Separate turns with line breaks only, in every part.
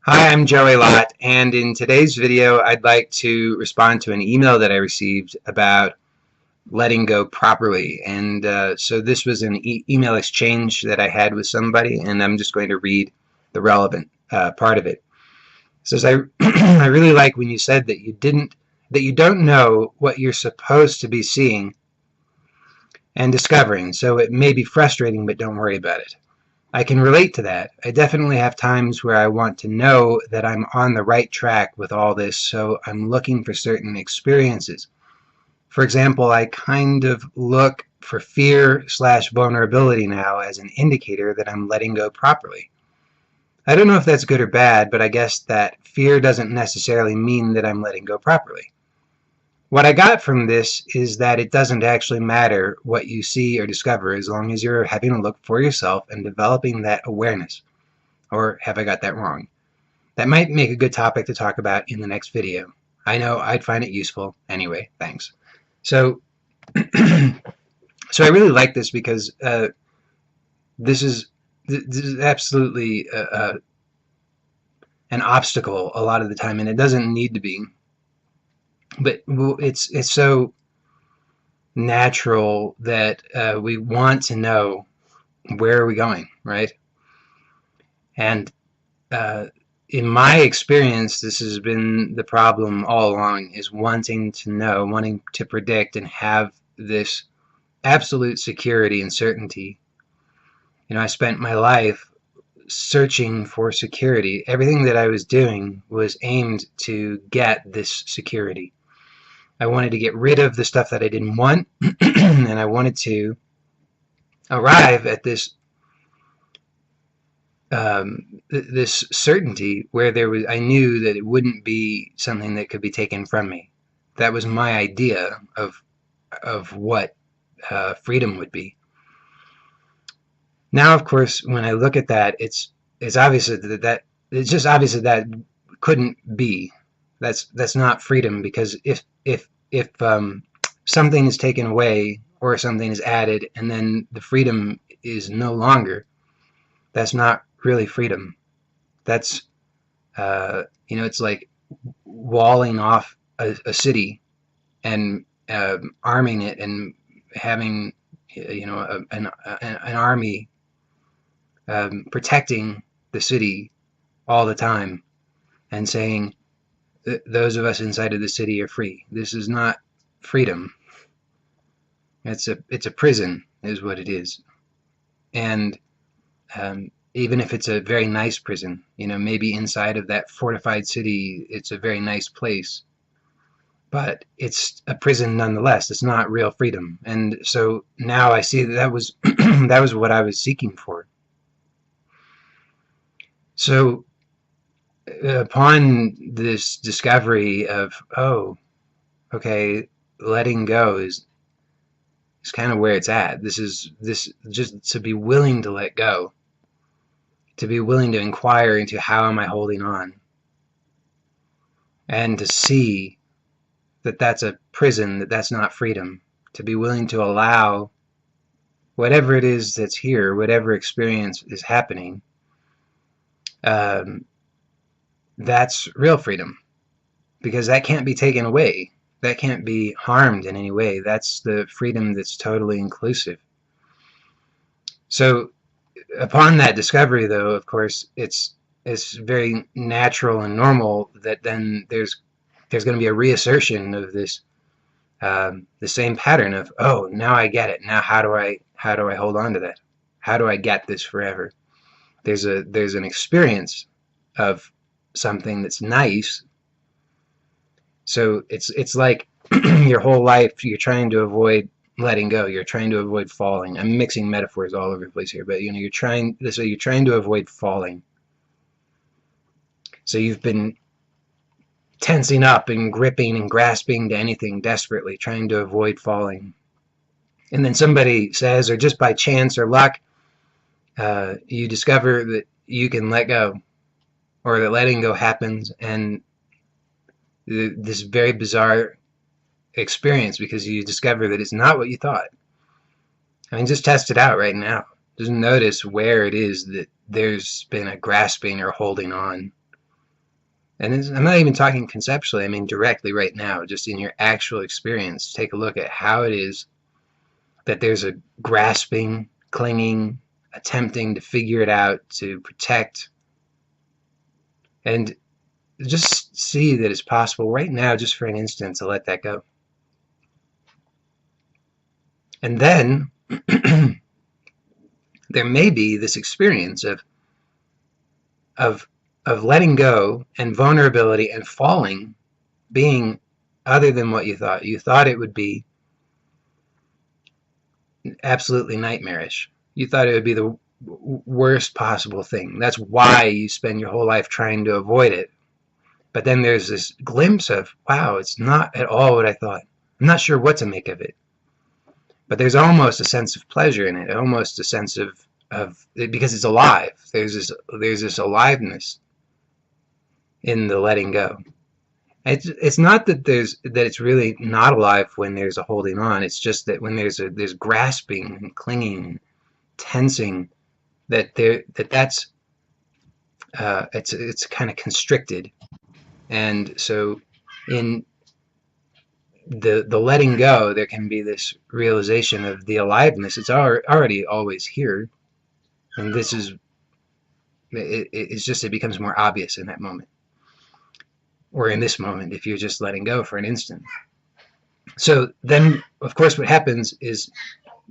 Hi, I'm Joey Lott, and in today's video, I'd like to respond to an email that I received about letting go properly. And so this was an email exchange that I had with somebody, and I'm just going to read the relevant part of it. It says, I really like when you said that you don't know what you're supposed to be seeing and discovering, so it may be frustrating, but don't worry about it. I can relate to that. I definitely have times where I want to know that I'm on the right track with all this, so I'm looking for certain experiences. For example, I kind of look for fear/vulnerability now as an indicator that I'm letting go properly. I don't know if that's good or bad, but I guess that fear doesn't necessarily mean that I'm letting go properly. What I got from this is that it doesn't actually matter what you see or discover as long as you're having a look for yourself and developing that awareness. Or have I got that wrong? That might make a good topic to talk about in the next video. I know I'd find it useful. Anyway, thanks. So, so I really like this because this is absolutely an obstacle a lot of the time, and it doesn't need to be. But it's so natural that we want to know where are we going, right? And in my experience, this has been the problem all along, is wanting to know, wanting to predict and have this absolute security and certainty. You know, I spent my life searching for security. Everything that I was doing was aimed to get this security. I wanted to get rid of the stuff that I didn't want, and I wanted to arrive at this certainty where I knew that it wouldn't be something that could be taken from me. That was my idea of what freedom would be. Now, of course, when I look at that, it's obvious that it's just obvious that couldn't be. That's not freedom, because if something is taken away or something is added and then the freedom is no longer, that's not really freedom. That's it's like walling off a city and arming it and having an army protecting the city all the time and saying those of us inside of the city are free. This is not freedom. It's a prison, is what it is. And even if it's a very nice prison, maybe inside of that fortified city, it's a very nice place, but it's a prison nonetheless. It's not real freedom. And so now I see that was that was what I was seeking for. So upon this discovery of, oh, okay, letting go is kind of where it's at. This just to be willing to let go, to be willing to inquire into how am I holding on, and to see that that's a prison, that's not freedom. To be willing to allow whatever it is that's here, whatever experience is happening, that's real freedom, because that can't be taken away. That can't be harmed in any way. That's the freedom that's totally inclusive. So upon that discovery, though, of course, it's very natural and normal that then there's going to be a reassertion of this the same pattern of, oh, now I get it. Now how do I hold on to that? How do I get this forever? There's an experience of something that's nice. So it's like your whole life you're trying to avoid letting go. You're trying to avoid falling. I'm mixing metaphors all over the place here, but you're trying to avoid falling. So you've been tensing up and gripping and grasping to anything desperately, trying to avoid falling. And then somebody says, or just by chance or luck, you discover that you can let go, or that letting go happens, and this very bizarre experience, because you discover that it's not what you thought. I mean, just test it out right now. Just notice where it is that there's been a grasping or holding on. And I'm not even talking conceptually, I mean directly right now, just in your actual experience. Take a look at how it is that there's a grasping, clinging, attempting to figure it out, to protect, and just see that it's possible right now, just for an instant, to let that go. And then there may be this experience of letting go and vulnerability and falling being other than what you thought. You thought it would be absolutely nightmarish. You thought it would be the worst possible thing. That's why you spend your whole life trying to avoid it. But then there's this glimpse of, wow, it's not at all what I thought. I'm not sure what to make of it. But there's almost a sense of pleasure in it, almost a sense of because it's alive. There's this aliveness in the letting go. It's not that it's really not alive when there's a holding on. It's just that when there's grasping and clinging, tensing, that's it's kind of constricted. And so in the letting go, there can be this realization of the aliveness. It's already always here, and this is it's just it becomes more obvious in that moment, or in this moment, if you're just letting go for an instant. So then, of course, what happens is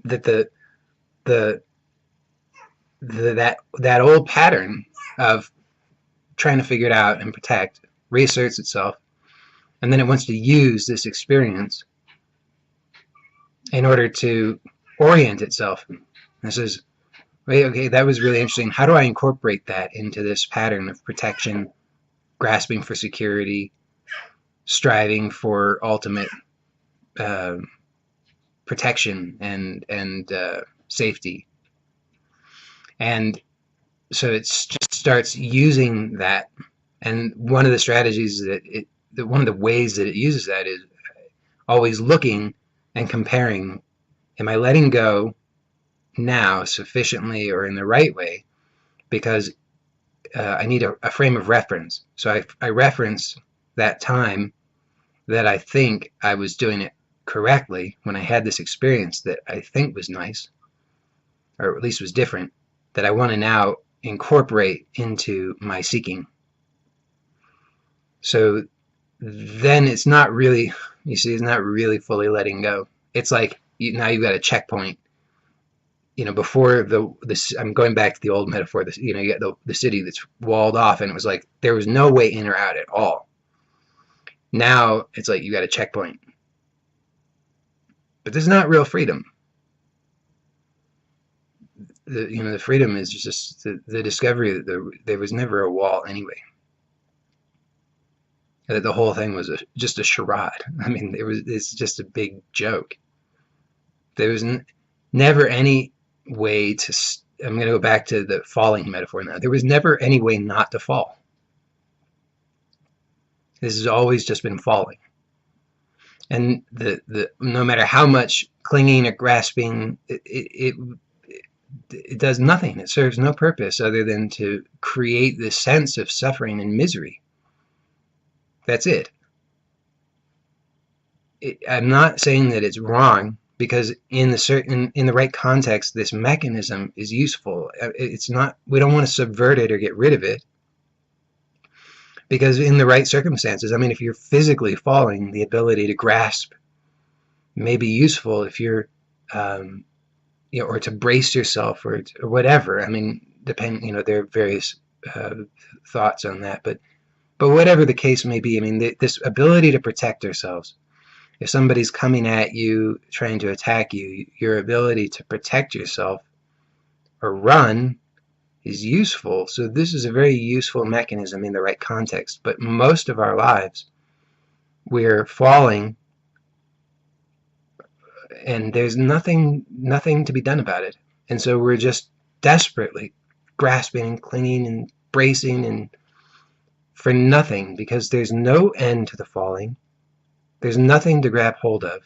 that that old pattern of trying to figure it out and protect reasserts itself, and then it wants to use this experience in order to orient itself. And it says, wait, okay, that was really interesting. How do I incorporate that into this pattern of protection, grasping for security, striving for ultimate protection and safety? And so it just starts using that. And one of the strategies one of the ways that it uses that is always looking and comparing. Am I letting go now sufficiently or in the right way? Because I need a frame of reference. So I reference that time that I think I was doing it correctly when I had this experience that I think was nice, or at least was different, that I want to now incorporate into my seeking. So then it's not really, you see, it's not really fully letting go. It's like now you've got a checkpoint. You know, before I'm going back to the old metaphor. You know, you get the city that's walled off, and it was like there was no way in or out at all. Now it's like you got a checkpoint, but there's not real freedom. The freedom is just the discovery that there was never a wall anyway. That the whole thing was just a charade. I mean, it's just a big joke. There was never any way to. I'm going to go back to the falling metaphor now. There was never any way not to fall. This has always just been falling. And no matter how much clinging or grasping, it does nothing. It serves no purpose other than to create this sense of suffering and misery. That's it. I'm not saying that it's wrong, because in the right context, this mechanism is useful. It's not. We don't want to subvert it or get rid of it, because in the right circumstances, I mean, if you're physically falling, the ability to grasp may be useful. If you're, you know, or to brace yourself, or whatever. I mean, there are various thoughts on that, but whatever the case may be, I mean, this ability to protect ourselves. If somebody's coming at you, trying to attack you, your ability to protect yourself or run is useful. So this is a very useful mechanism in the right context. But most of our lives, we're falling, and there's nothing to be done about it. And so we're just desperately grasping and clinging and bracing, and for nothing, because there's no end to the falling. There's nothing to grab hold of.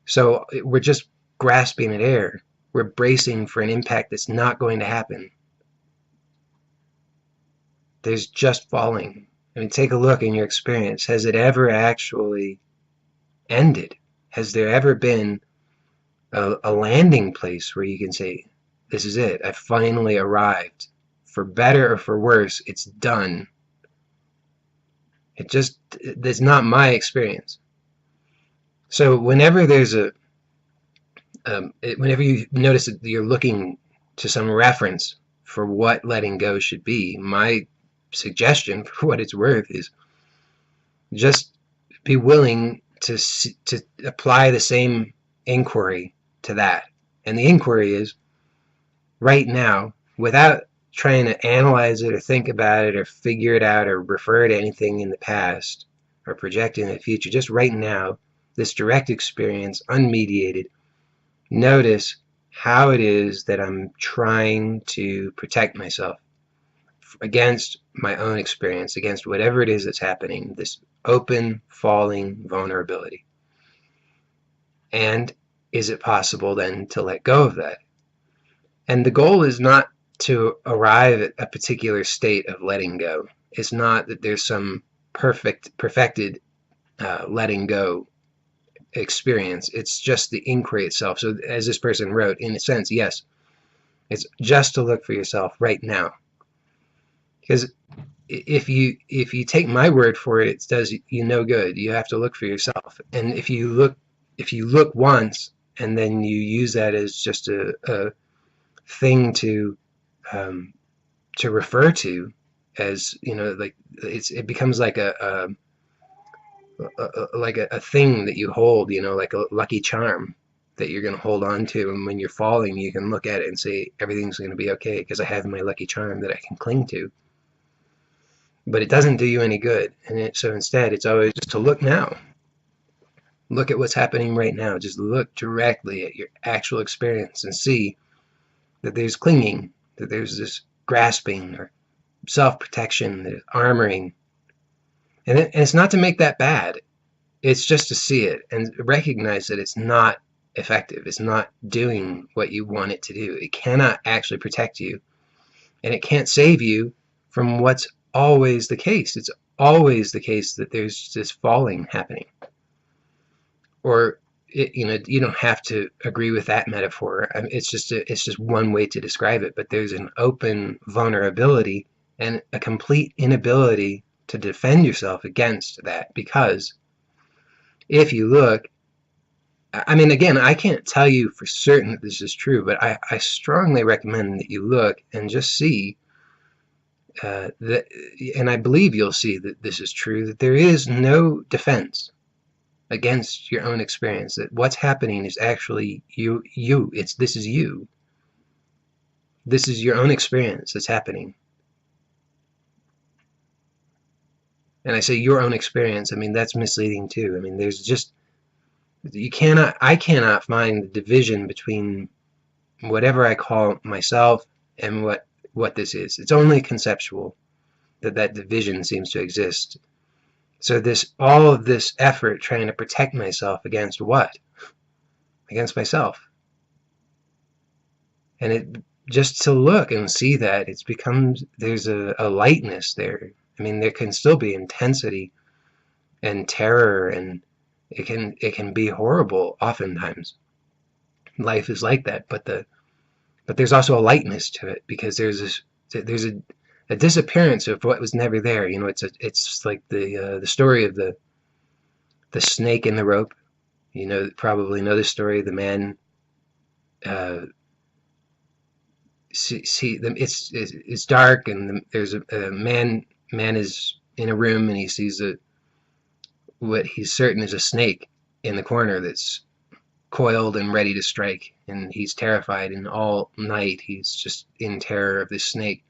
So we're just grasping at air. We're bracing for an impact that's not going to happen. There's just falling. I mean, take a look in your experience. Has it ever actually ended? Has there ever been a landing place where you can say, this is it, I finally arrived. For better or for worse, it's done. That's not my experience. So whenever there's whenever you notice that you're looking to some reference for what letting go should be, my suggestion, for what it's worth, is just be willing to apply the same inquiry to that. And the inquiry is, right now, without trying to analyze it or think about it or figure it out or refer to anything in the past or project in the future, just right now, this direct experience, unmediated, notice how it is that I'm trying to protect myself against my own experience, against whatever it is that's happening, this open, falling vulnerability. And is it possible then to let go of that? And the goal is not to arrive at a particular state of letting go. It's not that there's some perfected letting go experience. It's just the inquiry itself. So as this person wrote, in a sense, yes, it's just to look for yourself right now. Because if you take my word for it, it does you no good. You have to look for yourself. And if you look once and then you use that as just a thing to refer to, as like it becomes like a thing that you hold, like a lucky charm that you're going to hold on to, and when you're falling you can look at it and say everything's going to be okay because I have my lucky charm that I can cling to. But it doesn't do you any good, and so instead it's always just to look now. Look at what's happening right now. Just look directly at your actual experience and see that there's clinging, that there's this grasping or self-protection, there's armoring. And it's not to make that bad. It's just to see it and recognize that it's not effective. It's not doing what you want it to do. It cannot actually protect you. And it can't save you from what's always the case. It's always the case that there's this falling happening. Or you don't have to agree with that metaphor. I mean, it's just one way to describe it. But there's an open vulnerability and a complete inability to defend yourself against that. Because if you look, I mean, again, I can't tell you for certain that this is true, but I strongly recommend that you look and just see that, and I believe you'll see that this is true, that there is no defense against your own experience, that what's happening is actually you. This is you. This is your own experience that's happening. And I say your own experience, I mean, that's misleading too. I mean, there's just, I cannot find the division between whatever I call myself and what this is. It's only conceptual that division seems to exist. So all of this effort trying to protect myself against what? Against myself. And it just to look and see that there's a lightness there. I mean, there can still be intensity and terror, and it can be horrible oftentimes. Life is like that, but there's also a lightness to it, because there's a disappearance of what was never there. It's like the story of the snake in the rope. Probably know the story. The man it's dark, and there's a man is in a room, and he sees what he's certain is a snake in the corner that's coiled and ready to strike, and he's terrified, and all night he's just in terror of this snake.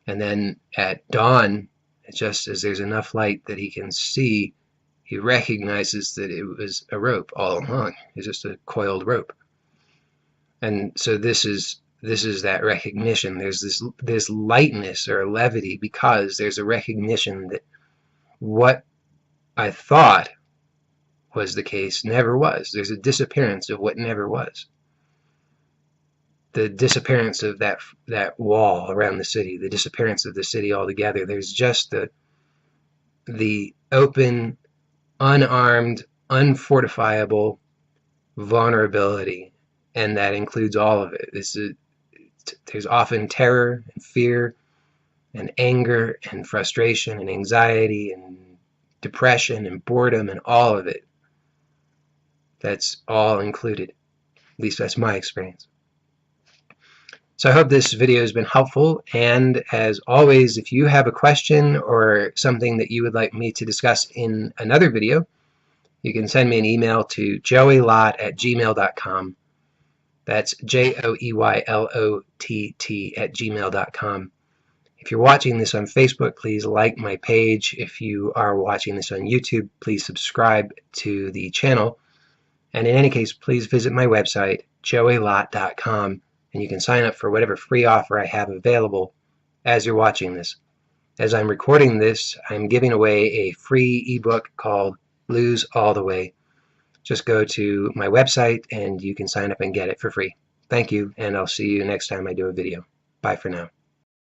And then at dawn, just as there's enough light that he can see, he recognizes that it was a rope all along. It's just a coiled rope. And so this is that recognition. There's this lightness or levity, because there's a recognition that what I thought was the case never was. There's a disappearance of what never was. The disappearance of that wall around the city, the disappearance of the city altogether. There's just the open, unarmed, unfortifiable vulnerability, and that includes all of it. There's often terror and fear and anger and frustration and anxiety and depression and boredom and all of it. That's all included. At least that's my experience. So I hope this video has been helpful, and as always, if you have a question or something that you would like me to discuss in another video, you can send me an email to joeylott@gmail.com. That's joeylott@gmail.com. If you're watching this on Facebook, please like my page. If you are watching this on YouTube, please subscribe to the channel. And in any case, please visit my website, joeylott.com, and you can sign up for whatever free offer I have available as you're watching this. As I'm recording this, I'm giving away a free ebook called Lose All the Way. Just go to my website and you can sign up and get it for free. Thank you, and I'll see you next time I do a video. Bye for now.